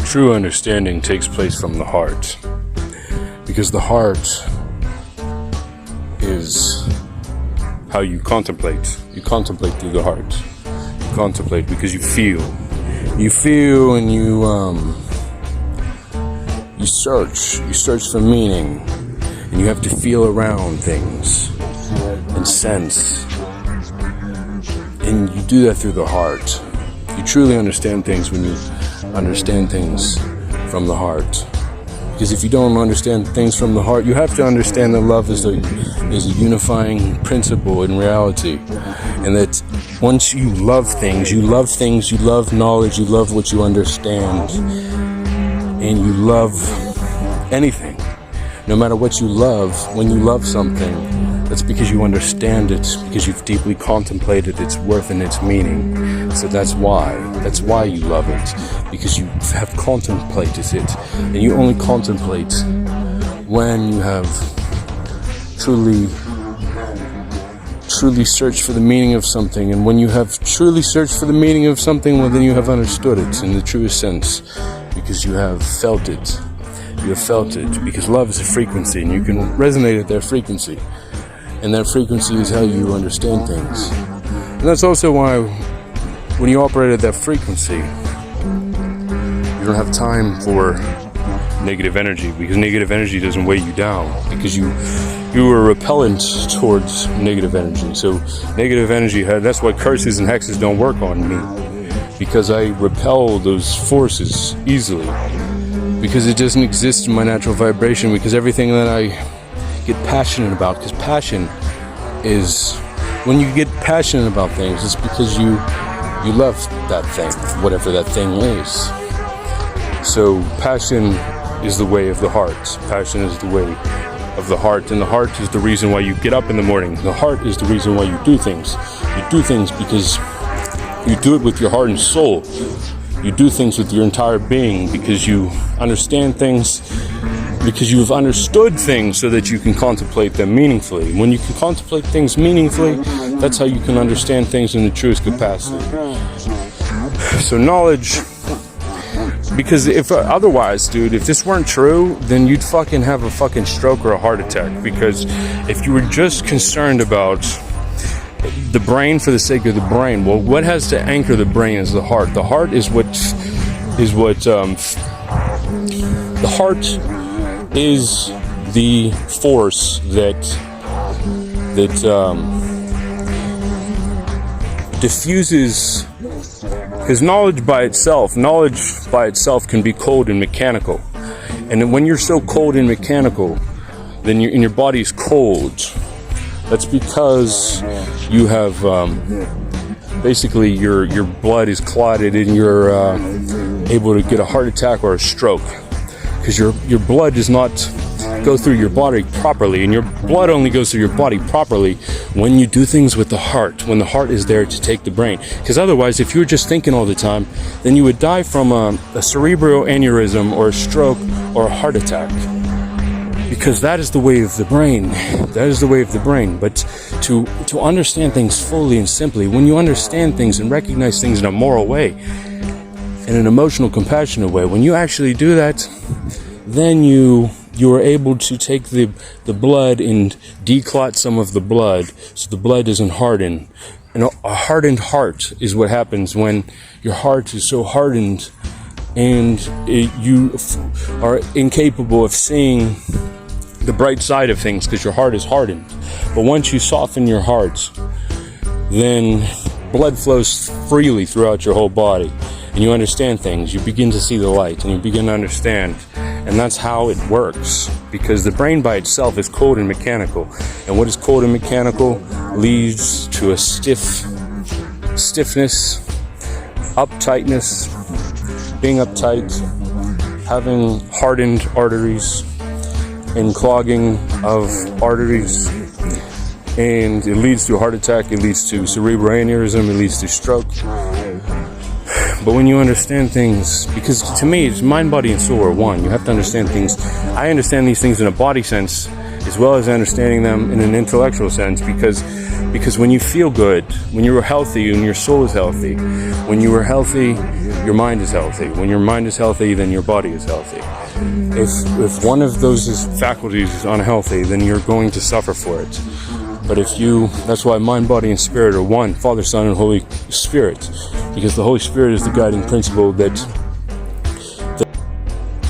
true understanding takes place from the heart, because the heart is how you contemplate. You contemplate through the heart. You contemplate because you feel. You feel, and you search. You search for meaning, and you have to feel around things and sense. And you do that through the heart. You truly understand things when you understand things from the heart. Because if you don't understand things from the heart, you have to understand that love is a unifying principle in reality. And that once you love things, you love knowledge, you love what you understand, and you love anything. No matter what you love, when you love something, that's because you understand it, because you've deeply contemplated its worth and its meaning. So that's why you love it, because you have contemplated it. And you only contemplate when you have truly searched for the meaning of something. And when you have truly searched for the meaning of something, well, then you have understood it in the truest sense, because you have felt it. You have felt it, because love is a frequency, and you can resonate at that frequency. And that frequency is how you understand things. And that's also why when you operate at that frequency, you don't have time for negative energy, because negative energy doesn't weigh you down, because you are repellent towards negative energy. So negative energy, that's why curses and hexes don't work on me, because I repel those forces easily, because it doesn't exist in my natural vibration, because everything that I get passionate about, because passion is, when you get passionate about things, it's because you love that thing, whatever that thing is. So passion is the way of the heart. Passion is the way of the heart, and the heart is the reason why you get up in the morning. The heart is the reason why you do things. You do things because you do it with your heart and soul. You do things with your entire being, because you understand things, because you have understood things so that you can contemplate them meaningfully. When you can contemplate things meaningfully, that's how you can understand things in the truest capacity. So knowledge, because if otherwise, dude, if this weren't true, then you'd fucking have a fucking stroke or a heart attack. Because if you were just concerned about the brain for the sake of the brain, well, what has to anchor the brain is the heart. The heart is the heart is the force that diffuses, because knowledge by itself can be cold and mechanical. And when you're so cold and mechanical, then your body's cold. That's because you have basically your blood is clotted, and you're able to get a heart attack or a stroke, because your blood does not go through your body properly, and your blood only goes through your body properly when you do things with the heart, when the heart is there to take the brain. Because otherwise, if you were just thinking all the time, then you would die from a cerebral aneurysm or a stroke or a heart attack. Because that is the way of the brain. That is the way of the brain. But to understand things fully and simply, when you understand things and recognize things in a moral way, in an emotional, compassionate way, when you actually do that, then you are able to take the blood and declot some of the blood, so the blood doesn't harden. And a hardened heart is what happens when your heart is so hardened, and you are incapable of seeing the bright side of things, because your heart is hardened. But once you soften your heart, then blood flows freely throughout your whole body, and you understand things. You begin to see the light, and you begin to understand. And that's how it works, because the brain by itself is cold and mechanical. And what is cold and mechanical leads to a stiffness, uptightness, being uptight, having hardened arteries, and clogging of arteries, and it leads to a heart attack, it leads to cerebral aneurysm, it leads to stroke. But when you understand things, because to me, it's mind, body, and soul are one. You have to understand things. I understand these things in a body sense, as well as understanding them in an intellectual sense, because Because when you feel good, when you are healthy and your soul is healthy, when you are healthy, your mind is healthy. When your mind is healthy, then your body is healthy. If one of those faculties is unhealthy, then you're going to suffer for it. But that's why mind, body, and spirit are one, Father, Son, and Holy Spirit. Because the Holy Spirit is the guiding principle that